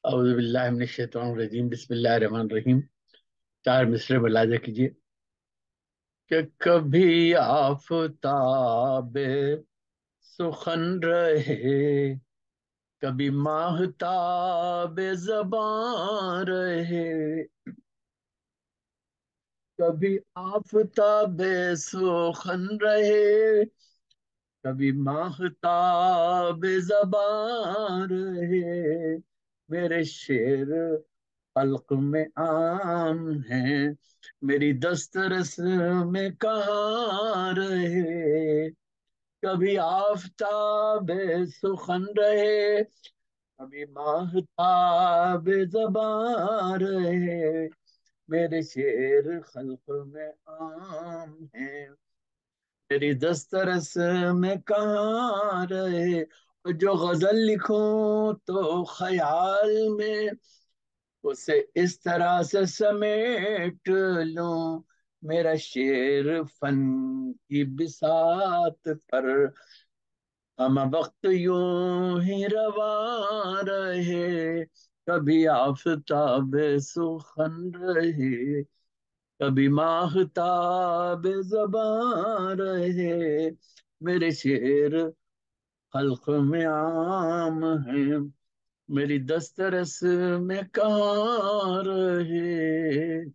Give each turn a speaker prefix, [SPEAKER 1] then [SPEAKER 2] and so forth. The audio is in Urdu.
[SPEAKER 1] اعوذ باللہ من الشیطان الرجیم، بسم اللہ الرحمن الرحیم۔ چار مصرے ملاحظہ کیجیے کہ کبھی آفتاب سخن رہے، کبھی ماہتاب زباں رہے، کبھی آفتاب سخن رہے، کبھی ماہتاب زباں رہے۔ میرے شعر حلق میں عام ہیں، میری دسترس میں کہاں رہے۔ کبھی آفتاب سخن رہے، کبھی ماہتاب زباں رہے۔ میرے شعر خلق میں عام ہیں، تیری دسترس میں کہاں رہے۔ اور جو غزل لکھوں تو خیال میں اسے اس طرح سے سمیٹ لوں، میرا شعر فن کی بساط پر ہم وقت یوں ہی رواں رہے۔ کبھی آفتاب سخن رہے، کبھی ماہتاب زباں رہے۔ میرے شعر حلق میں عام ہیں، میری دسترس میں کہاں رہے۔